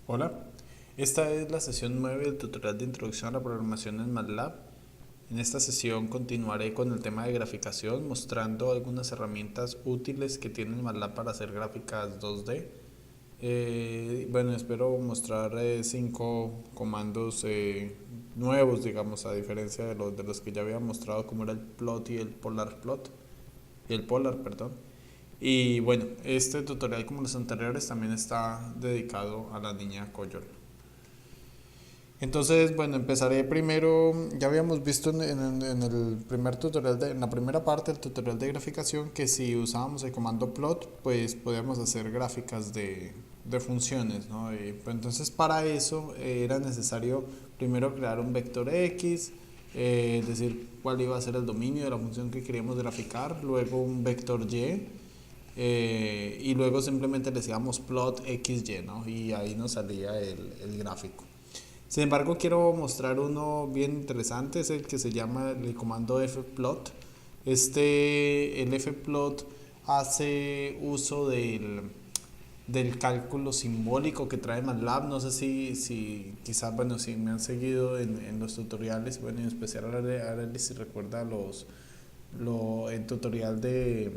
Hola, esta es la sesión 9 del tutorial de Introducción a la Programación en MATLAB. En esta sesión continuaré con el tema de graficación, mostrando algunas herramientas útiles que tiene MATLAB para hacer gráficas 2D. Espero mostrar 5 comandos nuevos, digamos, a diferencia de los que ya había mostrado, como era el plot y el polar plot, y el polar, perdón. Y bueno, este tutorial, como los anteriores, también está dedicado a la niña Coyol. Entonces, bueno, empezaré primero. Ya habíamos visto en el primer tutorial, en la primera parte del tutorial de graficación, que si usábamos el comando plot, pues podíamos hacer gráficas de funciones, ¿no? Pues entonces, para eso era necesario primero crear un vector X, decir cuál iba a ser el dominio de la función que queríamos graficar, luego un vector Y, y luego simplemente le decíamos plot XY, ¿no? Y ahí nos salía el gráfico. Sin embargo, quiero mostrar uno bien interesante, es el que se llama el comando fplot. El fplot hace uso del cálculo simbólico que trae MATLAB. No sé si quizás, bueno, si me han seguido en los tutoriales, bueno, en especial ahora si recuerda el tutorial de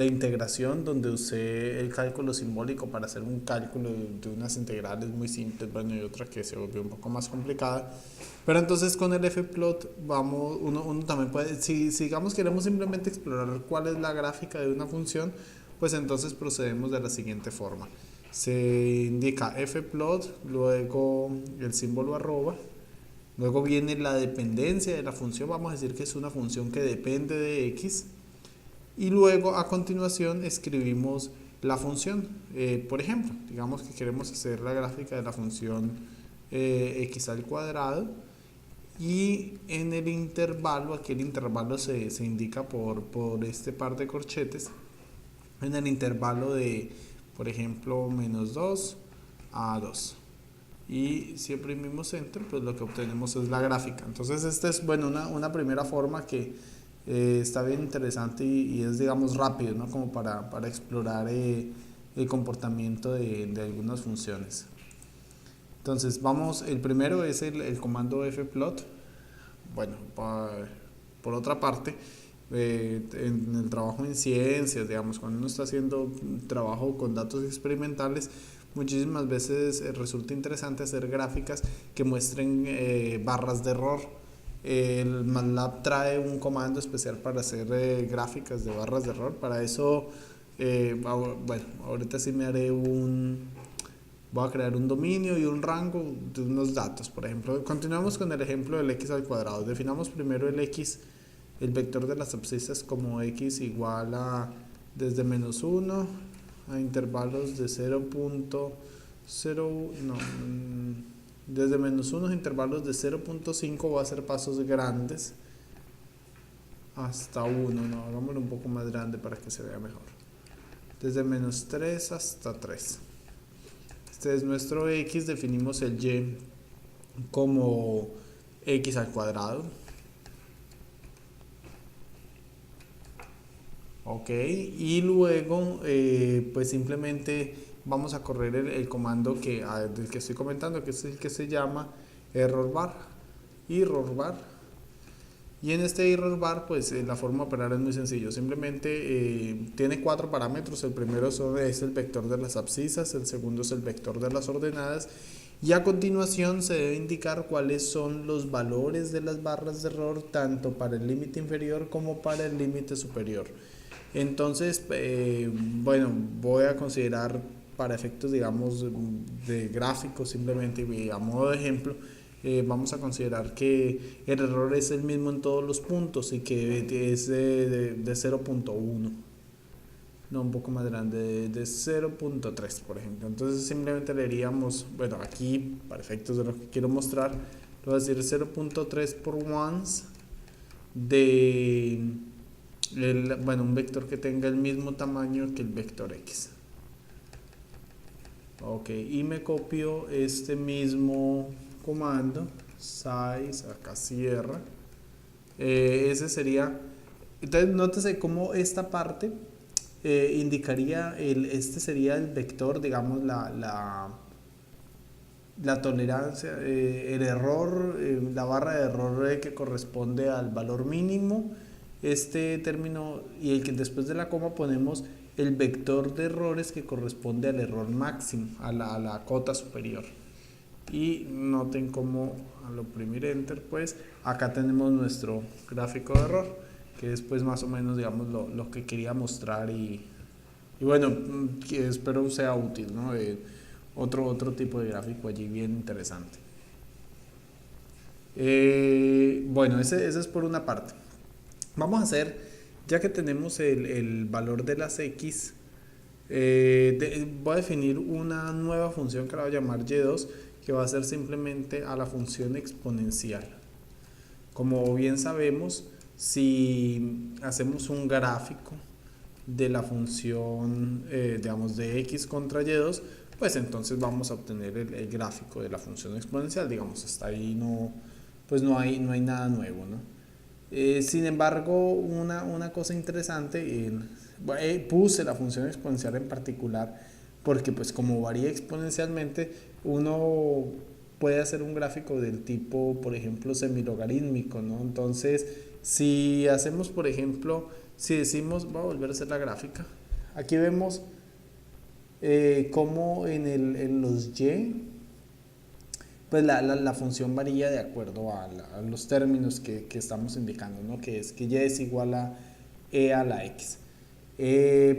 integración, donde usé el cálculo simbólico para hacer un cálculo de unas integrales muy simples, bueno, y otra que se volvió un poco más complicada. Pero entonces con el fplot uno también puede, si digamos queremos simplemente explorar cuál es la gráfica de una función, pues entonces procedemos de la siguiente forma. Se indica fplot, luego el símbolo arroba, luego viene la dependencia de la función, vamos a decir que es una función que depende de x, y luego a continuación escribimos la función. Por ejemplo, digamos que queremos hacer la gráfica de la función x al cuadrado, y en el intervalo, aquí el intervalo se indica por este par de corchetes, en el intervalo de, por ejemplo, -2 a 2. Y si oprimimos enter, pues lo que obtenemos es la gráfica. Entonces esta es, bueno, una primera forma que está bien interesante y es, digamos, rápido, ¿no? Como para explorar el comportamiento de algunas funciones. Entonces vamos, el primero es el comando fplot. Bueno, por otra parte, en el trabajo en ciencias, digamos, cuando uno está haciendo trabajo con datos experimentales, muchísimas veces resulta interesante hacer gráficas que muestren barras de error. El MATLAB trae un comando especial para hacer gráficas de barras de error. Para eso, bueno, ahorita sí me haré voy a crear un dominio y un rango de unos datos. Por ejemplo, continuamos con el ejemplo del x al cuadrado. Definamos primero el x, el vector de las abscisas, como x igual a desde -1 a intervalos de 0.0, no, desde -1 a intervalos de 0.5 va a ser pasos grandes hasta 1, no, hagámoslo un poco más grande para que se vea mejor. Desde -3 hasta 3. Este es nuestro x, definimos el y como x al cuadrado. Ok, y luego pues simplemente vamos a correr el comando del que estoy comentando, que es el que se llama error bar. Y en este error bar, pues la forma de operar es muy sencillo. Simplemente tiene 4 parámetros. El primero es el vector de las abscisas, el segundo es el vector de las ordenadas, y a continuación se debe indicar cuáles son los valores de las barras de error, tanto para el límite inferior como para el límite superior. Entonces, bueno, voy a considerar, para efectos, digamos, de gráficos, simplemente y a modo de ejemplo, vamos a considerar que el error es el mismo en todos los puntos y que es de 0.1, no, un poco más grande, de 0.3, por ejemplo. Entonces simplemente le diríamos, bueno, aquí para efectos de lo que quiero mostrar, le voy a decir 0.3 por ones bueno, un vector que tenga el mismo tamaño que el vector x. Ok, y me copio este mismo comando, size, acá cierra. Ese sería, entonces nótese cómo esta parte indicaría, este sería el vector, digamos, la tolerancia, el error, la barra de error que corresponde al valor mínimo, este término, y el que después de la coma ponemos el vector de errores que corresponde al error máximo, a la cota superior. Y noten cómo al oprimir enter, pues acá tenemos nuestro gráfico de error, que es pues más o menos, digamos, lo que quería mostrar, y bueno, que espero sea útil, ¿no? Otro tipo de gráfico allí bien interesante. Bueno, ese es por una parte. Vamos a hacer, ya que tenemos el valor de las x, voy a definir una nueva función que la voy a llamar y2, que va a ser simplemente a la función exponencial. Como bien sabemos, si hacemos un gráfico de la función, digamos, de x contra y2, pues entonces vamos a obtener el gráfico de la función exponencial. Digamos, hasta ahí no, pues no hay nada nuevo, ¿no? Sin embargo, una cosa interesante, puse la función exponencial en particular porque pues como varía exponencialmente, uno puede hacer un gráfico del tipo, por ejemplo, semilogarítmico, ¿no? Entonces, si hacemos, por ejemplo, si decimos, voy a volver a hacer la gráfica, aquí vemos cómo en los y, pues la función varía de acuerdo a los términos que estamos indicando, ¿no? Que es que y es igual a e a la x.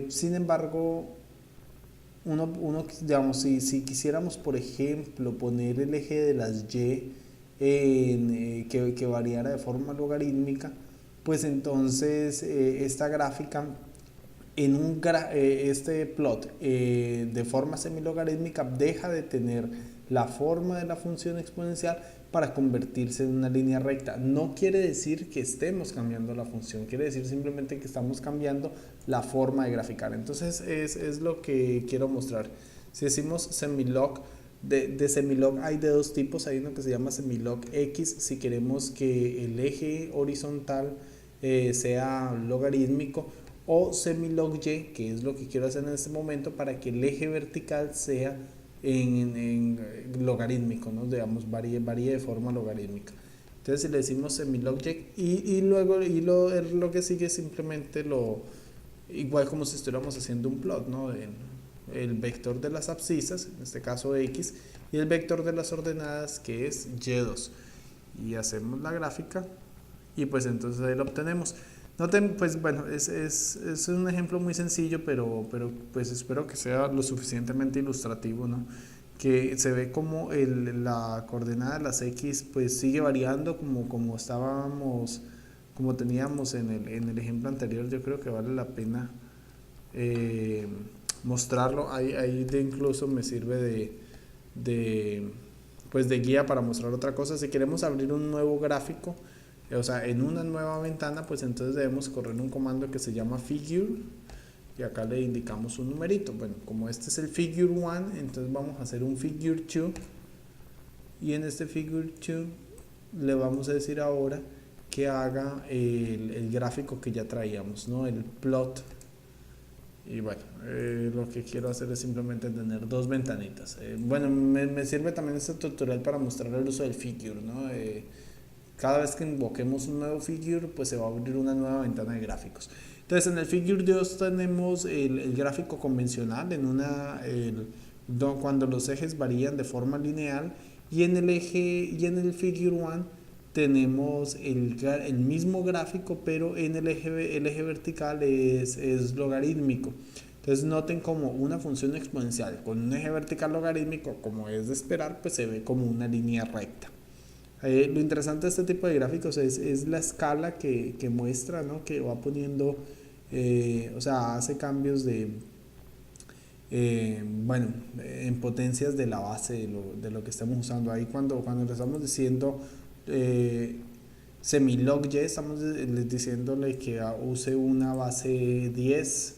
Sin embargo, digamos, si quisiéramos, por ejemplo, poner el eje de las y que variara de forma logarítmica, pues entonces esta gráfica este plot de forma semilogarítmica deja de tener la forma de la función exponencial para convertirse en una línea recta. No quiere decir que estemos cambiando la función, quiere decir simplemente que estamos cambiando la forma de graficar. Entonces es lo que quiero mostrar. Si decimos semilog, de semilog hay de dos tipos. Hay uno que se llama semilog X, si queremos que el eje horizontal sea logarítmico, o semilog Y, que es lo que quiero hacer en este momento, para que el eje vertical sea en logarítmico, ¿no? Digamos, varíe de forma logarítmica. Entonces, si le decimos semilog Y, luego lo que sigue es simplemente igual como si estuviéramos haciendo un plot, ¿no? El vector de las abscisas, en este caso X, y el vector de las ordenadas, que es Y2. Y hacemos la gráfica y pues entonces ahí lo obtenemos. Noten, pues bueno, es un ejemplo muy sencillo, pero pues espero que sea lo suficientemente ilustrativo, ¿no? Que se ve como la coordenada de las x pues sigue variando como estábamos, como teníamos en el ejemplo anterior. Yo creo que vale la pena mostrarlo. Ahí incluso me sirve pues de guía para mostrar otra cosa. Si queremos abrir un nuevo gráfico, o sea, en una nueva ventana, pues entonces debemos correr un comando que se llama figure, y acá le indicamos un numerito. Bueno, como este es el figure 1, entonces vamos a hacer un figure 2, y en este figure 2 le vamos a decir ahora que haga el gráfico que ya traíamos, ¿no? El plot. Y bueno, lo que quiero hacer es simplemente tener dos ventanitas. Bueno, me sirve también este tutorial para mostrar el uso del figure, ¿no? Cada vez que invoquemos un nuevo figure, pues se va a abrir una nueva ventana de gráficos. Entonces, en el figure 2 tenemos el gráfico convencional cuando los ejes varían de forma lineal, y en el figure 1 tenemos el mismo gráfico, pero en el eje vertical es logarítmico. Entonces noten como una función exponencial con un eje vertical logarítmico, como es de esperar, pues se ve como una línea recta. Lo interesante de este tipo de gráficos es la escala que muestra, ¿no? Que va poniendo, o sea, hace cambios bueno, en potencias de la base de lo que estamos usando. Ahí cuando le estamos diciendo semilog Y, estamos diciéndole que use una base 10.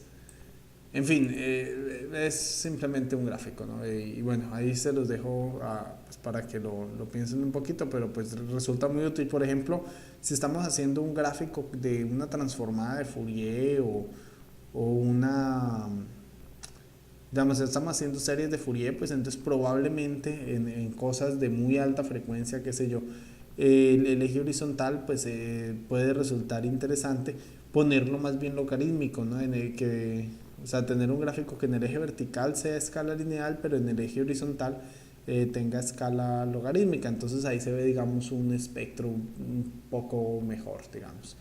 En fin, es simplemente un gráfico, ¿no? Y bueno, ahí se los dejo pues para que lo piensen un poquito, pero pues resulta muy útil. Por ejemplo, si estamos haciendo un gráfico de una transformada de Fourier o una digamos, estamos haciendo series de Fourier, pues entonces probablemente en cosas de muy alta frecuencia, qué sé yo, el eje horizontal pues puede resultar interesante ponerlo más bien logarítmico, ¿no? En el que, o sea, tener un gráfico que en el eje vertical sea escala lineal, pero en el eje horizontal tenga escala logarítmica. Entonces ahí se ve, digamos, un espectro un poco mejor, digamos.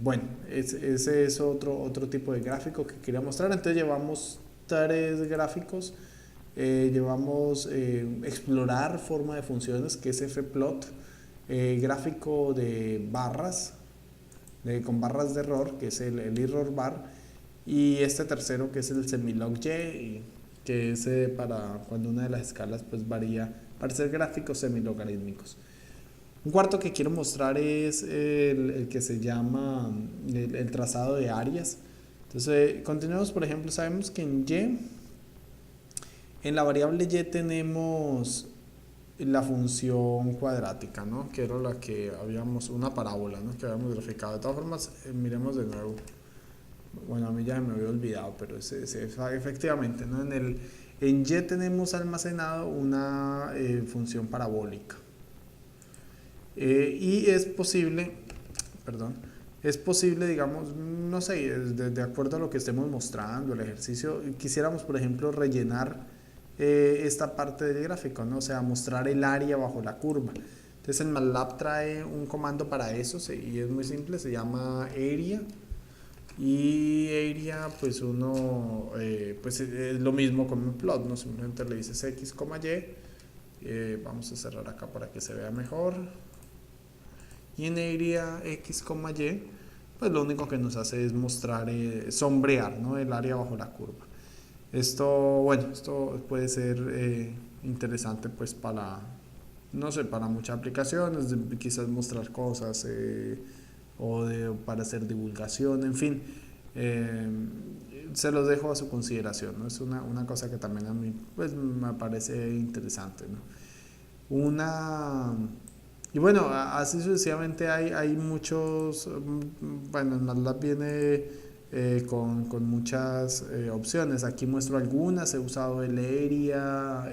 Bueno, ese es otro tipo de gráfico que quería mostrar. Entonces llevamos tres gráficos. Llevamos explorar forma de funciones, que es fplot, gráfico de barras, con barras de error, que es el error bar, y este tercero que es el semilog y, que es para cuando una de las escalas pues varía, para hacer gráficos semilogarítmicos. Un cuarto que quiero mostrar es el que se llama el trazado de áreas. Entonces, continuamos, por ejemplo, sabemos que en la variable y tenemos la función cuadrática, ¿no? Que era la que habíamos, una parábola, ¿no? Que habíamos graficado. De todas formas, miremos de nuevo. Bueno, a mí ya me había olvidado, pero efectivamente, ¿no? En y tenemos almacenado una función parabólica. Y es posible, perdón, es posible, digamos, no sé, de acuerdo a lo que estemos mostrando, el ejercicio, quisiéramos, por ejemplo, rellenar esta parte del gráfico, ¿no? O sea, mostrar el área bajo la curva. Entonces el MATLAB trae un comando para eso y es muy simple, se llama area. Y area, pues uno, pues es lo mismo con un plot, ¿no? Simplemente le dices x, y. Vamos a cerrar acá para que se vea mejor. Y en area x, y, pues lo único que nos hace es mostrar, sombrear, ¿no? El área bajo la curva. Esto, bueno, esto puede ser interesante pues para, no sé, para muchas aplicaciones, quizás mostrar cosas para hacer divulgación, en fin. eh, Se los dejo a su consideración, ¿no? Es una cosa que también a mí pues me parece interesante, ¿no? Y bueno, así sucesivamente hay muchos, bueno, en MATLAB viene con muchas opciones. Aquí muestro algunas, he usado el area,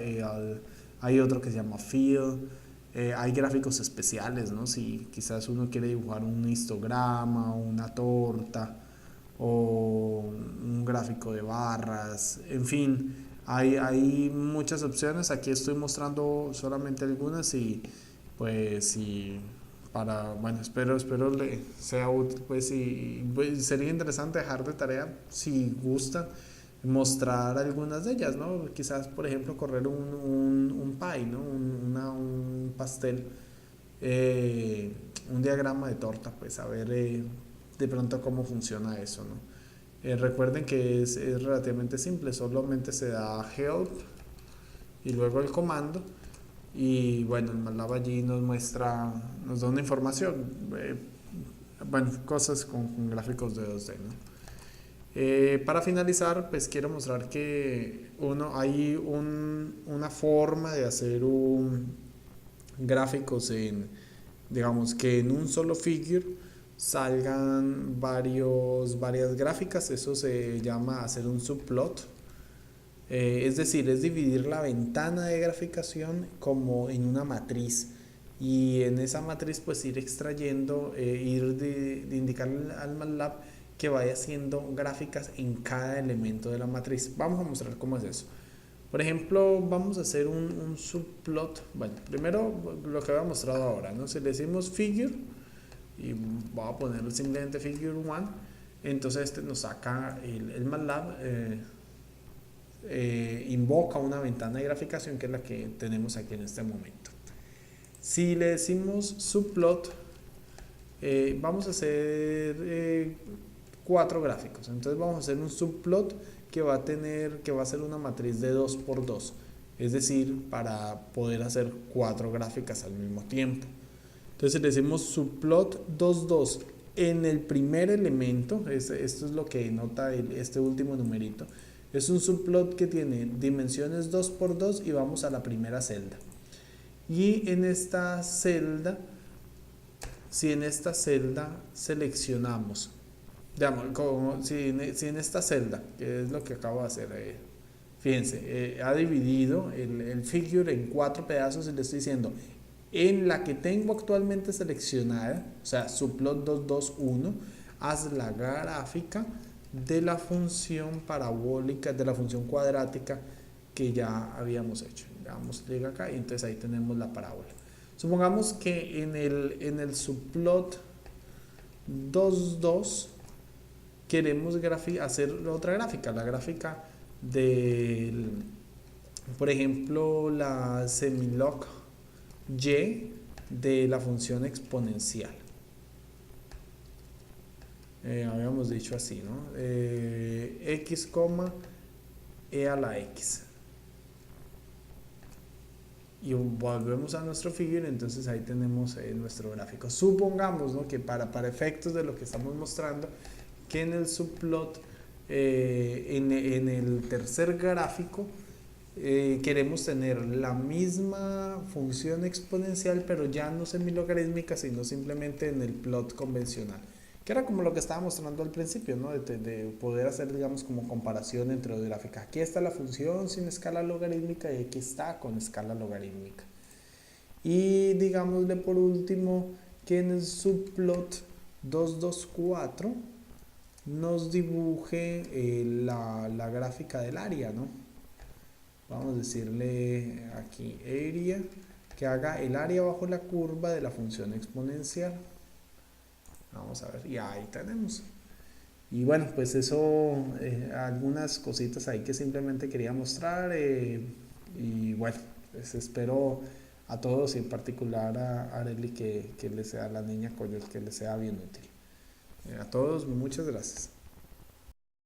hay otro que se llama fill, hay gráficos especiales, ¿no? Si quizás uno quiere dibujar un histograma, una torta o un gráfico de barras, en fin, hay muchas opciones. Aquí estoy mostrando solamente algunas y pues sí, para, bueno, espero le sea útil, pues, y pues, sería interesante dejar de tarea, si gustan, mostrar algunas de ellas, ¿no? Quizás, por ejemplo, correr un pie, ¿no? Un pastel, un diagrama de torta, pues, a ver de pronto cómo funciona eso, ¿no? Recuerden que es relativamente simple, solamente se da help y luego el comando. Y bueno, el MATLAB allí nos da una información, bueno, cosas con gráficos de 2D, ¿no? Para finalizar, pues quiero mostrar que hay una forma de hacer gráficos digamos, que en un solo figure salgan varias gráficas. Eso se llama hacer un subplot. Es decir, es dividir la ventana de graficación como en una matriz y en esa matriz pues ir extrayendo, ir de indicarle al MATLAB que vaya haciendo gráficas en cada elemento de la matriz. Vamos a mostrar cómo es eso. Por ejemplo, vamos a hacer un subplot. Bueno, primero lo que había mostrado ahora, ¿no? Si le decimos figure y voy a poner simplemente figure 1, entonces este nos saca el MATLAB. Invoca una ventana de graficación que es la que tenemos aquí en este momento. Si le decimos subplot, vamos a hacer 4 gráficos. Entonces vamos a hacer un subplot que va a ser una matriz de 2 por 2, es decir, para poder hacer 4 gráficas al mismo tiempo. Entonces le decimos subplot 2, 2 en el primer elemento, esto es lo que denota este último numerito. Es un subplot que tiene dimensiones 2 por 2 y vamos a la primera celda. Y en esta celda, si en esta celda seleccionamos digamos, como si en esta celda, que es lo que acabo de hacer, fíjense, ha dividido el figure en cuatro pedazos y le estoy diciendo, en la que tengo actualmente seleccionada, o sea, subplot 221, haz la gráfica de la función parabólica, de la función cuadrática que ya habíamos hecho. Le damos clic acá y entonces ahí tenemos la parábola. Supongamos que en el subplot 22 queremos hacer otra gráfica, la gráfica del, por ejemplo, la semilog y de la función exponencial. Habíamos dicho así, ¿no? X, e a la x. Y volvemos a nuestro figure, entonces ahí tenemos nuestro gráfico. Supongamos, ¿no?, que para efectos de lo que estamos mostrando, que en el subplot, en el tercer gráfico, queremos tener la misma función exponencial, pero ya no semilogarítmica, sino simplemente en el plot convencional, que era como lo que estaba mostrando al principio, ¿no? De poder hacer, digamos, como comparación entre dos gráficas. Aquí está la función sin escala logarítmica y aquí está con escala logarítmica. Y digámosle por último que en el subplot 224 nos dibuje la gráfica del área, ¿no? Vamos a decirle aquí area, que haga el área bajo la curva de la función exponencial. Vamos a ver, y ahí tenemos. Y bueno, pues eso, algunas cositas ahí que simplemente quería mostrar. Y bueno, pues espero a todos y en particular a Arely que les sea, a la niña Coyol, que les sea bien útil. A todos, muchas gracias.